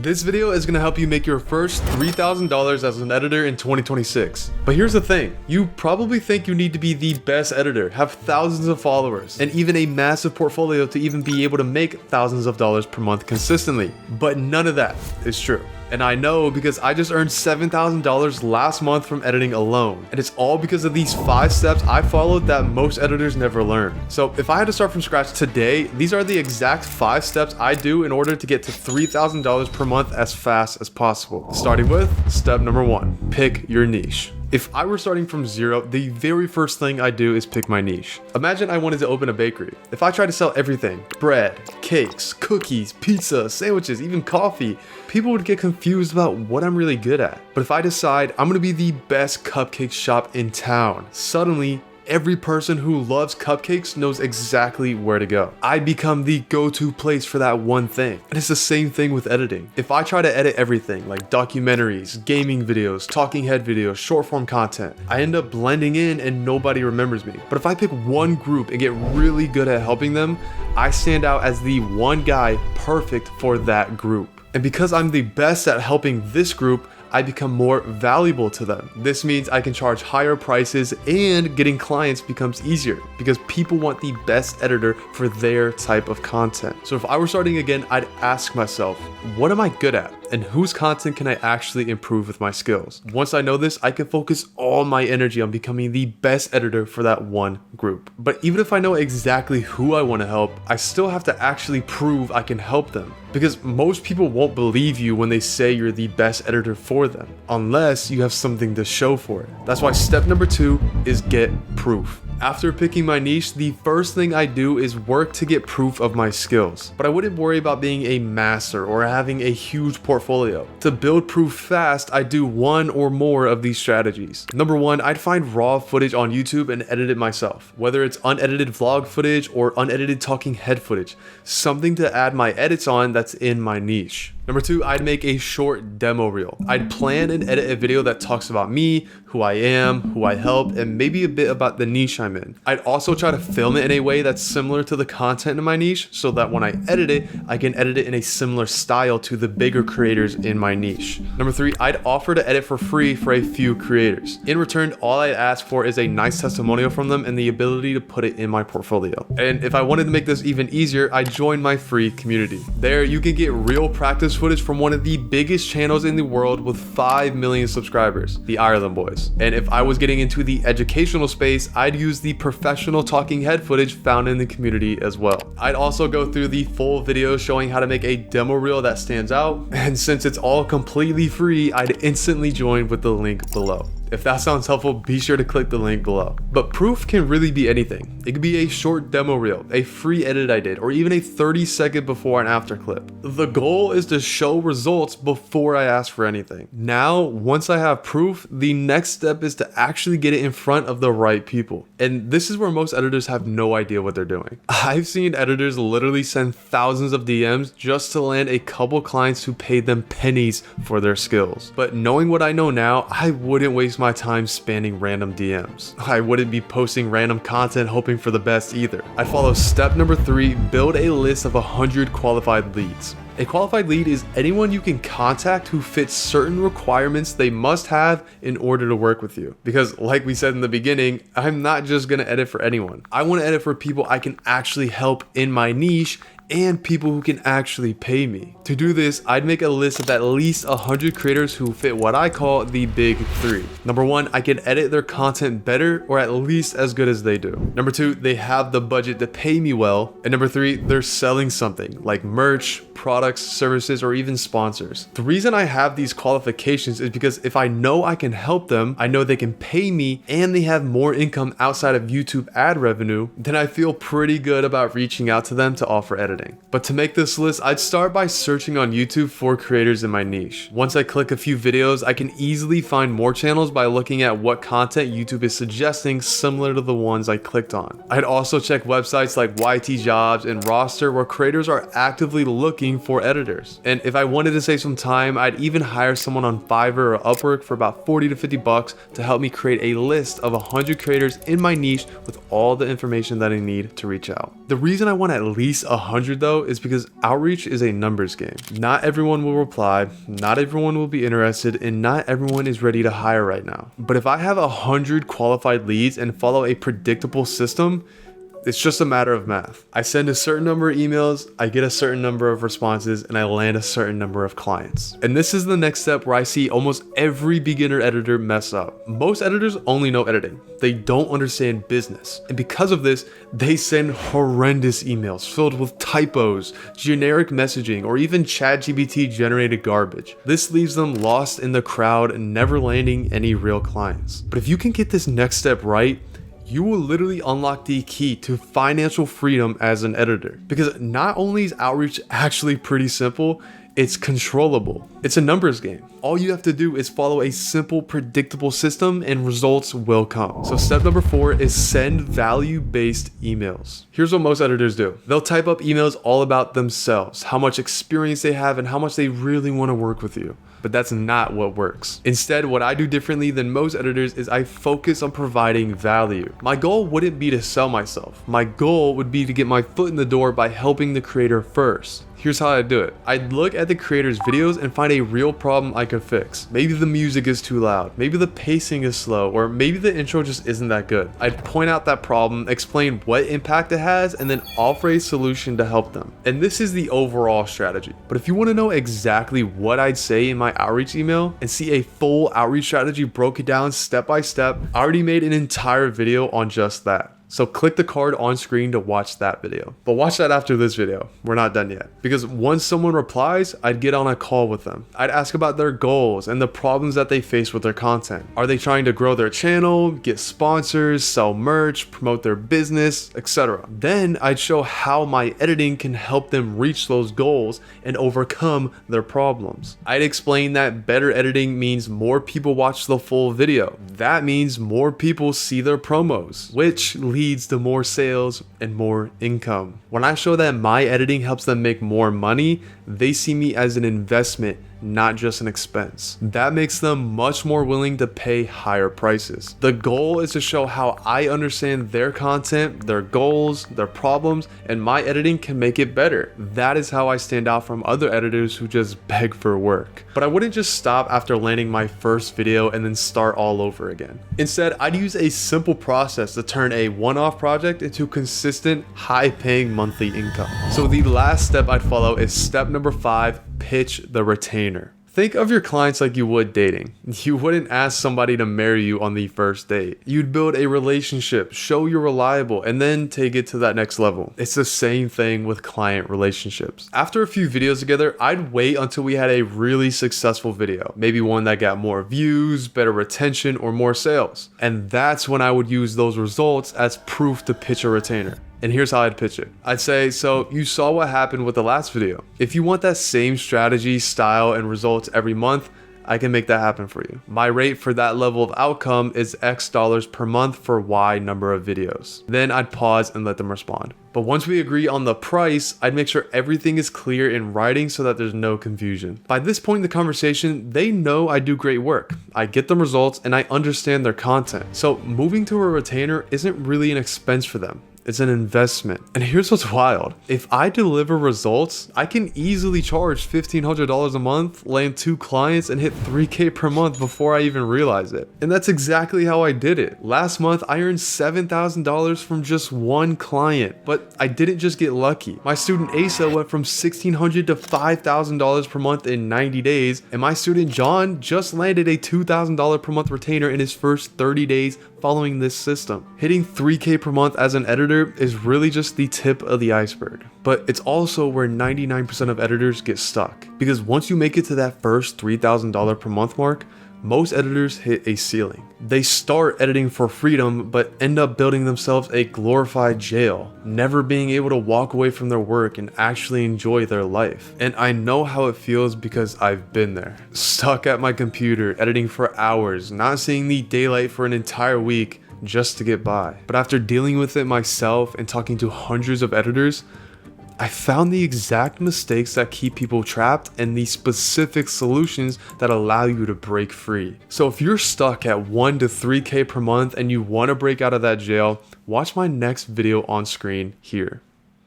This video is going to help you make your first $3,000 as an editor in 2026. But here's the thing, you probably think you need to be the best editor, have thousands of followers, and even a massive portfolio to even be able to make thousands of dollars per month consistently. But none of that is true. And I know because I just earned $7,000 last month from editing alone. And it's all because of these 5 steps I followed that most editors never learn. So if I had to start from scratch today, these are the exact 5 steps I do in order to get to $3,000 per month as fast as possible. Starting with step number 1, pick your niche. If I were starting from zero, the very first thing I do is pick my niche. Imagine I wanted to open a bakery. If I try to sell everything, bread, cakes, cookies, pizza, sandwiches, even coffee, people would get confused about what I'm really good at. But if I decide I'm gonna be the best cupcake shop in town, suddenly every person who loves cupcakes knows exactly where to go. I become the go-to place for that one thing. And it's the same thing with editing. If I try to edit everything like documentaries, gaming videos, talking head videos, short form content, I end up blending in and nobody remembers me. But if I pick one group and get really good at helping them, I stand out as the one guy perfect for that group. And because I'm the best at helping this group, I become more valuable to them. This means I can charge higher prices and getting clients becomes easier because people want the best editor for their type of content. So if I were starting again, I'd ask myself, what am I good at? And whose content can I actually improve with my skills? Once I know this, I can focus all my energy on becoming the best editor for that one group. But even if I know exactly who I want to help, I still have to actually prove I can help them. Because most people won't believe you when they say you're the best editor for them, unless you have something to show for it. That's why step number 2 is get proof. After picking my niche, the first thing I do is work to get proof of my skills. But I wouldn't worry about being a master or having a huge portfolio. To build proof fast, I do one or more of these strategies. Number 1, I'd find raw footage on YouTube and edit it myself. Whether it's unedited vlog footage or unedited talking head footage, something to add my edits on that's in my niche. Number 2, I'd make a short demo reel. I'd plan and edit a video that talks about me, who I am, who I help, and maybe a bit about the niche I'm in. I'd also try to film it in a way that's similar to the content in my niche so that when I edit it, I can edit it in a similar style to the bigger creators in my niche. Number 3, I'd offer to edit for free for a few creators. In return, all I'd ask for is a nice testimonial from them and the ability to put it in my portfolio. And if I wanted to make this even easier, I'd join my free community. There, you can get real practice footage from one of the biggest channels in the world with 5 million subscribers, the Ireland Boys. And if I was getting into the educational space, I'd use the professional talking head footage found in the community as well. I'd also go through the full video showing how to make a demo reel that stands out. And since it's all completely free, I'd instantly join with the link below. If that sounds helpful, be sure to click the link below. But proof can really be anything. It could be a short demo reel, a free edit I did, or even a 30-second before and after clip. The goal is to show results before I ask for anything. Now, once I have proof, the next step is to actually get it in front of the right people. And this is where most editors have no idea what they're doing. I've seen editors literally send thousands of DMs just to land a couple clients who paid them pennies for their skills. But knowing what I know now, I wouldn't waste my time spamming random DMs. I wouldn't be posting random content hoping for the best either. I'd follow step number 3, build a list of 100 qualified leads. A qualified lead is anyone you can contact who fits certain requirements they must have in order to work with you. Because like we said in the beginning, I'm not just gonna edit for anyone. I wanna edit for people I can actually help in my niche and people who can actually pay me. To do this, I'd make a list of at least 100 creators who fit what I call the big 3. Number 1, I can edit their content better or at least as good as they do. Number 2, they have the budget to pay me well. And number 3, they're selling something like merch, products, services, or even sponsors. The reason I have these qualifications is because if I know I can help them, I know they can pay me, and they have more income outside of YouTube ad revenue, then I feel pretty good about reaching out to them to offer editing. But to make this list, I'd start by searching on YouTube for creators in my niche. Once I click a few videos, I can easily find more channels by looking at what content YouTube is suggesting similar to the ones I clicked on. I'd also check websites like YT Jobs and Roster where creators are actively looking looking for editors. And if I wanted to save some time, I'd even hire someone on Fiverr or Upwork for about 40 to 50 bucks to help me create a list of 100 creators in my niche with all the information that I need to reach out. The reason I want at least 100 though is because outreach is a numbers game. Not everyone will reply, not everyone will be interested, and not everyone is ready to hire right now. But if I have 100 qualified leads and follow a predictable system, it's just a matter of math. I send a certain number of emails, I get a certain number of responses, and I land a certain number of clients. And this is the next step where I see almost every beginner editor mess up. Most editors only know editing. They don't understand business. And because of this, they send horrendous emails filled with typos, generic messaging, or even ChatGPT generated garbage. This leaves them lost in the crowd and never landing any real clients. But if you can get this next step right, you will literally unlock the key to financial freedom as an editor. Because not only is outreach actually pretty simple, it's controllable. It's a numbers game. All you have to do is follow a simple, predictable system and results will come. So step number 4 is send value-based emails. Here's what most editors do. They'll type up emails all about themselves, how much experience they have, and how much they really want to work with you. But that's not what works. Instead, what I do differently than most editors is I focus on providing value. My goal wouldn't be to sell myself. My goal would be to get my foot in the door by helping the creator first. Here's how I do it. I'd look at the creator's videos and find a real problem I could fix. Maybe the music is too loud, maybe the pacing is slow, or maybe the intro just isn't that good. I'd point out that problem, explain what impact it has, and then offer a solution to help them. And this is the overall strategy. But if you want to know exactly what I'd say in my outreach email and see a full outreach strategy broken down step by step, I already made an entire video on just that. So click the card on screen to watch that video. But watch that after this video. We're not done yet. Because once someone replies, I'd get on a call with them. I'd ask about their goals and the problems that they face with their content. Are they trying to grow their channel, get sponsors, sell merch, promote their business, etc. Then I'd show how my editing can help them reach those goals and overcome their problems. I'd explain that better editing means more people watch the full video. That means more people see their promos, which leads to more sales and more income. When I show that my editing helps them make more money, they see me as an investment, not just an expense. That makes them much more willing to pay higher prices. The goal is to show how I understand their content, their goals, their problems, and my editing can make it better. That is how I stand out from other editors who just beg for work. But I wouldn't just stop after landing my first video and then start all over again. Instead, I'd use a simple process to turn a one-off project into consistent, high-paying monthly income. So the last step I'd follow is step number 5, pitch the retainer. Think of your clients like you would dating. You wouldn't ask somebody to marry you on the first date. You'd build a relationship, show you're reliable, and then take it to that next level. It's the same thing with client relationships. After a few videos together, I'd wait until we had a really successful video. Maybe one that got more views, better retention, or more sales. And that's when I would use those results as proof to pitch a retainer. And here's how I'd pitch it. I'd say, so you saw what happened with the last video. If you want that same strategy, style, and results every month, I can make that happen for you. My rate for that level of outcome is X dollars per month for Y number of videos. Then I'd pause and let them respond. But once we agree on the price, I'd make sure everything is clear in writing so that there's no confusion. By this point in the conversation, they know I do great work. I get them results and I understand their content. So moving to a retainer isn't really an expense for them. It's an investment. And here's what's wild. If I deliver results, I can easily charge $1,500 a month, land 2 clients, and hit $3K per month before I even realize it. And that's exactly how I did it. Last month, I earned $7,000 from just 1 client, but I didn't just get lucky. My student Asa went from $1,600 to $5,000 per month in 90 days, and my student John just landed a $2,000 per month retainer in his first 30 days following this system. Hitting $3K per month as an editor is really just the tip of the iceberg. But it's also where 99% of editors get stuck. Because once you make it to that first $3,000 per month mark, most editors hit a ceiling. They start editing for freedom, but end up building themselves a glorified jail, never being able to walk away from their work and actually enjoy their life. And I know how it feels because I've been there. Stuck at my computer, editing for hours, not seeing the daylight for an entire week just to get by. But after dealing with it myself and talking to hundreds of editors, I found the exact mistakes that keep people trapped and the specific solutions that allow you to break free. So if you're stuck at 1 to 3K per month and you want to break out of that jail, watch my next video on screen here.